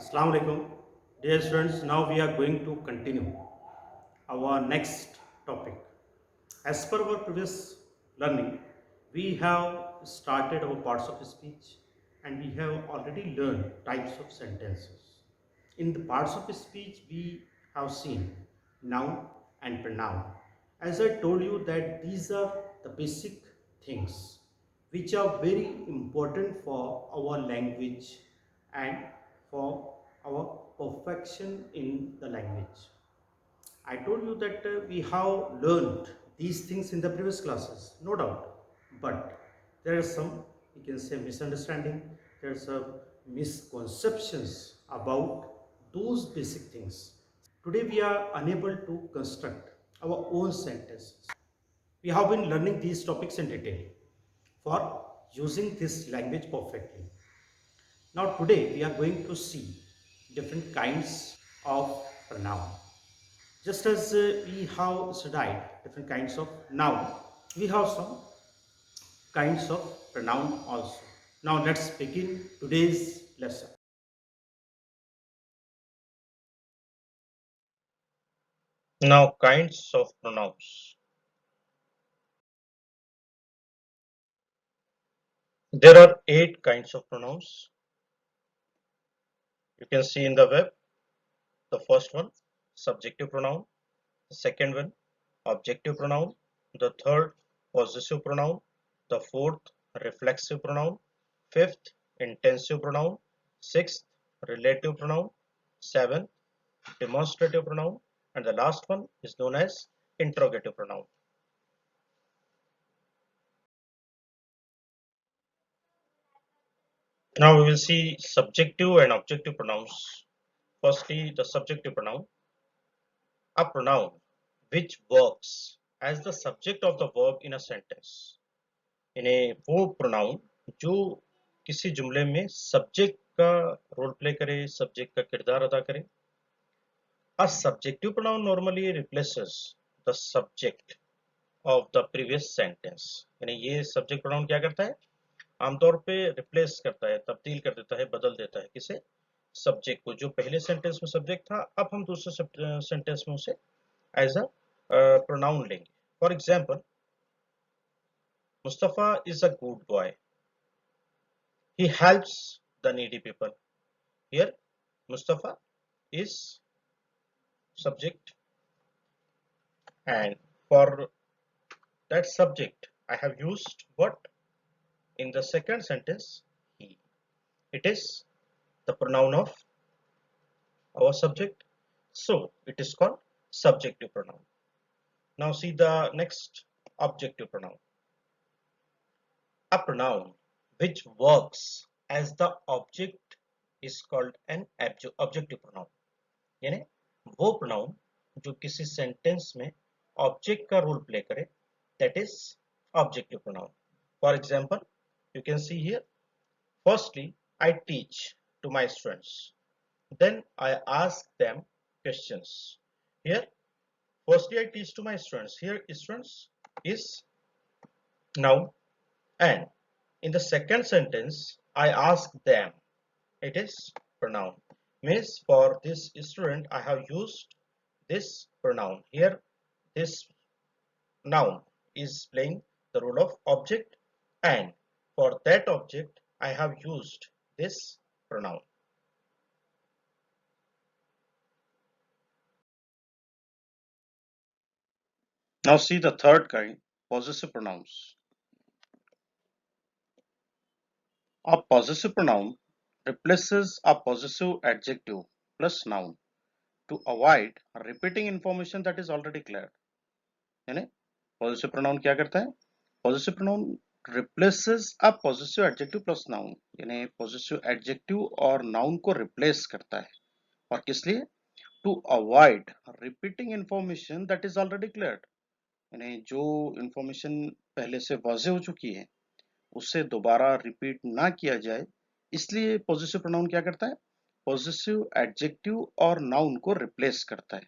Assalamu alaikum. Dear students, now we are going to continue our next topic. As per our previous learning, we have started our parts of speech and we have already learned types of sentences. In the parts of speech, we have seen noun and pronoun. As I told you that these are the basic things which are very important for our language and for our perfection in the language. I told you that we have learned these things in the previous classes, no doubt. But there are some, you can say, misunderstanding, there are some misconceptions about those basic things. Today we are unable to construct our own sentences. We have been learning these topics in detail for using this language perfectly. Now today we are going to see different kinds of pronoun. Just as we have studied different kinds of noun, we have some kinds of pronoun also. Now let's begin today's lesson. Now, kinds of pronouns. There are 8 kinds of pronouns. You can see in the web. The first one, subjective pronoun. The second one, objective pronoun. The third, possessive pronoun. The fourth, reflexive pronoun. Fifth, intensive pronoun. Sixth, relative pronoun. Seventh, demonstrative pronoun. And the last one is known as interrogative pronoun. Now we will see subjective and objective pronouns. Firstly, the subjective pronoun. A pronoun which works as the subject of the verb in a sentence. यानी वो pronoun जो किसी जुमले में subject का role play करे, subject का किरदार अदा करे. A subjective pronoun normally replaces the subject of the previous sentence. यानी ये सब्जेक्ट प्रोनाउन क्या करता है, आमतौर पे रिप्लेस करता है, तब्दील कर देता है, बदल देता है किसे, सब्जेक्ट को. जो पहले सेंटेंस में सब्जेक्ट था, अब हम दूसरे सेंटेंस में उसे एज अ pronoun लेंगे. For example, Mustafa is a good boy, he helps the needy people. Here Mustafa is subject, and for that subject I have used what in the second sentence, he. It is the pronoun of our subject, so it is called subjective pronoun. Now see the next, objective pronoun. A pronoun which works as the object is called an objective pronoun. यानी वो pronoun जो किसी sentence में object का role play करे, that is objective pronoun. For example, you can see here, firstly I teach to my students, then I ask them questions. Here firstly I teach to my students, here students is noun, and in the second sentence I ask them, it is pronoun. Means for this student I have used this pronoun. Here this noun is playing the role of object, and for that object I have used this pronoun. Now see the third kind, possessive pronouns. A possessive pronoun replaces a possessive adjective plus noun to avoid repeating information that is already clear. यानी possessive pronoun क्या करता है, possessive pronoun replaces a possessive adjective plus noun. यानी possessive adjective और noun को replace करता है, और किस लिए, to avoid repeating information that is already cleared. यानी जो information पहले से वाज़े हो चुकी है उससे दोबारा रिपीट ना किया जाए, इसलिए possessive pronoun क्या करता है, possessive adjective और noun को replace करता है.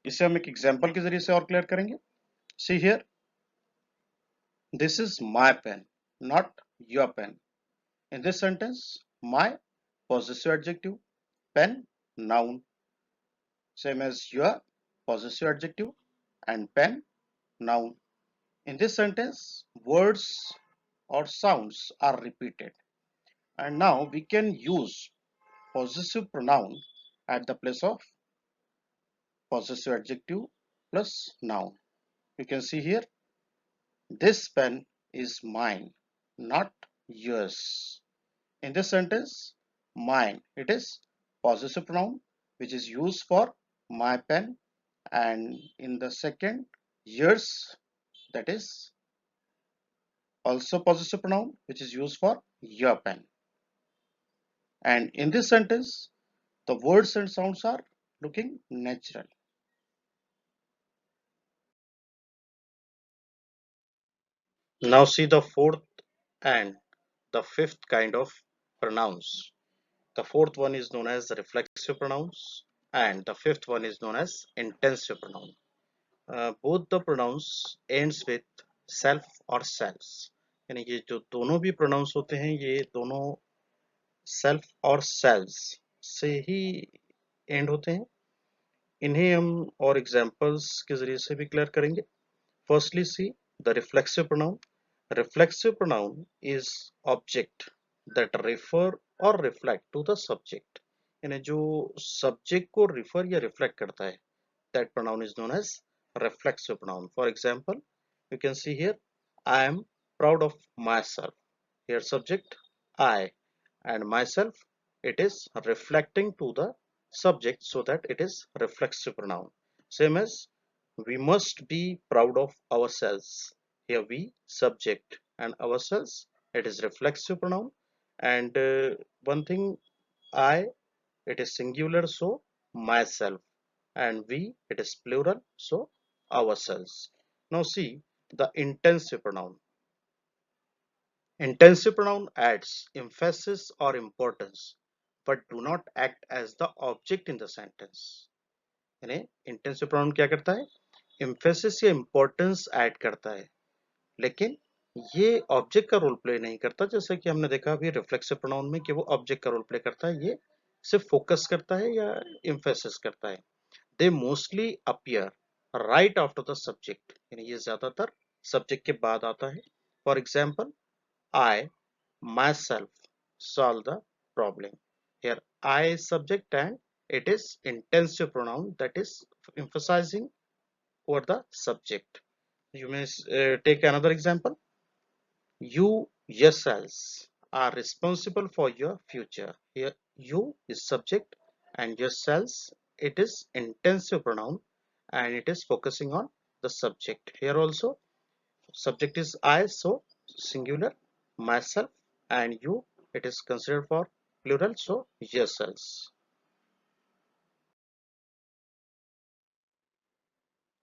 इसे हम एक एग्जांपल के जरिए से और क्लियर करेंगे. See here, this is my pen, not your pen. In this sentence, my possessive adjective pen, noun, same as your possessive adjective, and pen, noun. In this sentence, words or sounds are repeated. And now we can use possessive pronoun at the place of possessive adjective plus noun. You can see here, this pen is mine, not yours. In this sentence, mine, it is possessive pronoun which is used for my pen, and in the second, yours, that is also possessive pronoun which is used for your pen. And in this sentence, the words and sounds are looking natural. Now see the fourth and the fifth kind of pronouns. The fourth one is known as reflexive pronouns and the fifth one is known as intensive pronoun. Both the pronouns ends with self or selves. यानी ये जो दोनों भी pronouns होते हैं ये दोनों self और selves से ही end होते हैं. इन्हें हम और examples के जरिए से भी clear करेंगे. Firstly, see the reflexive pronoun. Reflexive pronoun is object that refer or reflect to the subject. यानी जो subject को refer या reflect करता है, that pronoun is known as reflexive pronoun. For example, you can see here, I am proud of myself. Here subject I, and myself, it is reflecting to the subject, so that it is reflexive pronoun. Same as we must be proud of ourselves. Here we subject and ourselves, it is reflexive pronoun. And one thing, I, it is singular, so myself, and we, it is plural, so ourselves. Now see the intensive pronoun. Intensive pronoun adds emphasis or importance but do not act as the object in the sentence. यानी intensive pronoun क्या करता है, emphasis या importance add करता है, लेकिन ये object का रोल प्ले नहीं करता. जैसा कि हमने देखा अभी reflexive pronoun में कि वो object का रोल प्ले करता है, ये सिर्फ focus करता है या emphasis करता है. They mostly appear right after the subject. यानी ये ज्यादातर subject के बाद आता है. For example, I myself solve the problem. Here I is subject and it is intensive pronoun that is emphasizing over the subject. You may take another example. You yourselves are responsible for your future. Here you is subject and yourselves, it is intensive pronoun and it is focusing on the subject. Here also subject is I, so singular, myself, and you, it is considered for plural, so yourselves.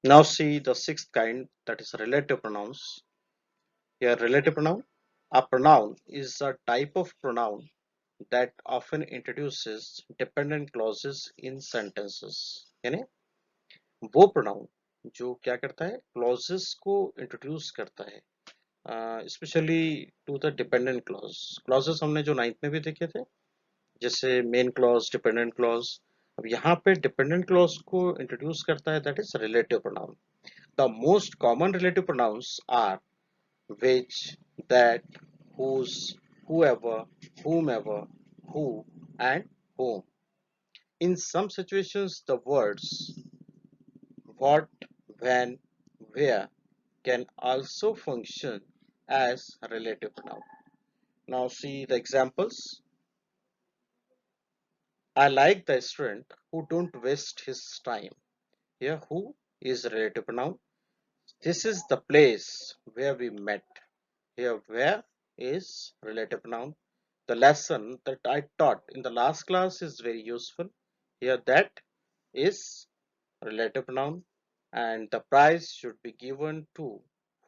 Now see the sixth kind, that is relative pronouns. Here relative pronoun, a pronoun is a type of pronoun that often introduces dependent clauses in sentences. यानी वो pronoun जो क्या करता है, clauses को introduce करता है, specially to the dependent clause. Clauses हमने जो नाइन्थ में भी देखे थे, जैसे मेन क्लॉज, डिपेंडेंट क्लॉज. अब यहाँ पे डिपेंडेंट क्लॉज को इंट्रोड्यूस करता है, that is relative pronoun. The most common relative pronouns are which, that, whose, whoever, whomever, who, and whom. In some situations, the words what, when, where can also function as relative pronoun. Now see the examples. I like the student who don't waste his time. Here who is relative pronoun. This is the place where we met. Here where is relative pronoun. The lesson that I taught in the last class is very useful. Here that is relative pronoun, and the prize should be given to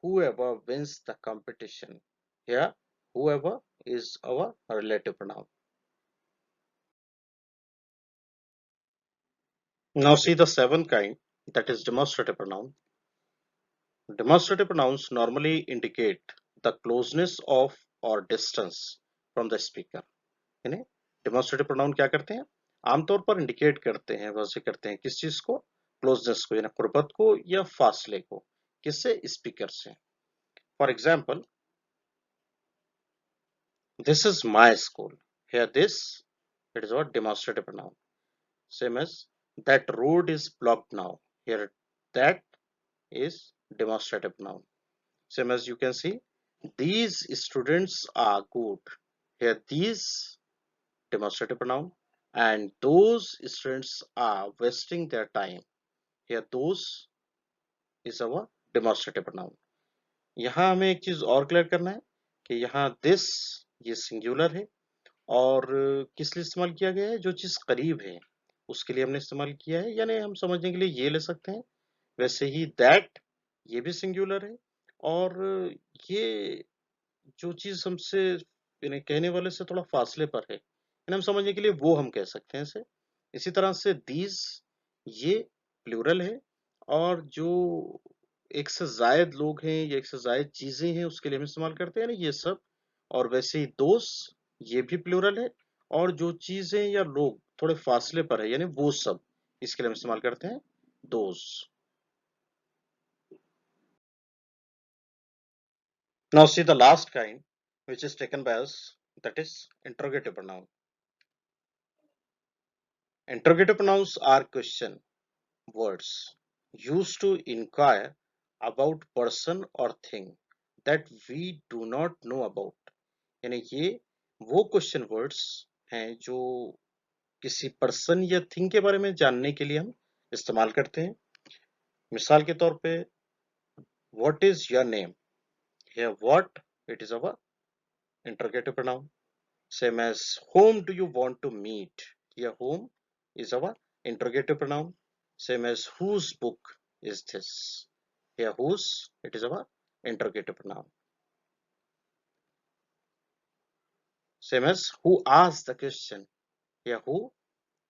whoever wins the competition. Here whoever is our relative pronoun. Now see the seventh kind, that is demonstrative pronoun. Demonstrative pronouns normally indicate the closeness of or distance from the speaker. यानी demonstrative pronoun क्या करते हैं, आमतौर पर indicate करते हैं, वजह करते हैं किस चीज को, क्लोजनेस को यानी कुर्बत को या फासले को, किससे, स्पीकर से। For example, this is my school, here this, it is a demonstrative pronoun. Same as that road is blocked now. Here that is demonstrative noun. Same as you can see, these students are good. Here these demonstrative pronoun, and those students are wasting their time. Here those is our demonstrative pronoun. यहाँ हमें एक चीज और clear करना है कि यहाँ this ये सिंगुलर है और किस लिए इस्तेमाल किया गया है, जो चीज करीब है उसके लिए हमने इस्तेमाल किया है, यानी हम समझने के लिए ये ले सकते हैं। वैसे ही दैट ये भी सिंगुलर है और ये जो चीज हमसे यानी कहने वाले से थोड़ा फासले पर है, यानी हम समझने के लिए वो हम कह सकते हैं इसे। इसी तरह से दीज ये प्लूरल है और जो एक से जायद लोग हैं या एक से जायद चीजें हैं उसके लिए हम इस्तेमाल करते हैं, यानी ये सब। और वैसे ही दोस्त ये भी प्लूरल है और जो चीजें या लोग थोड़े फासले पर है यानी वो सब, इसके लिए हम इस्तेमाल करते हैं दोस्त। Now see the last kind which is taken by us, that is interrogative pronoun. Interrogative pronouns are question words used to inquire about person or thing that we do not know about. यानी ये वो question words हैं जो किसी person या thing के बारे में जानने के लिए हम इस्तेमाल करते हैं। मिसाल के तौर पे, what is your name, here what it is our interrogative pronoun. Same as whom do you want to meet? Here whom is our interrogative pronoun. Same as whose book is this? Here whose, it is our interrogative pronoun. Same as who asked the question? Here who,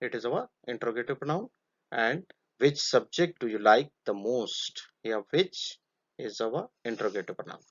it is our interrogative pronoun. And which subject do you like the most? Here which is our interrogative pronoun.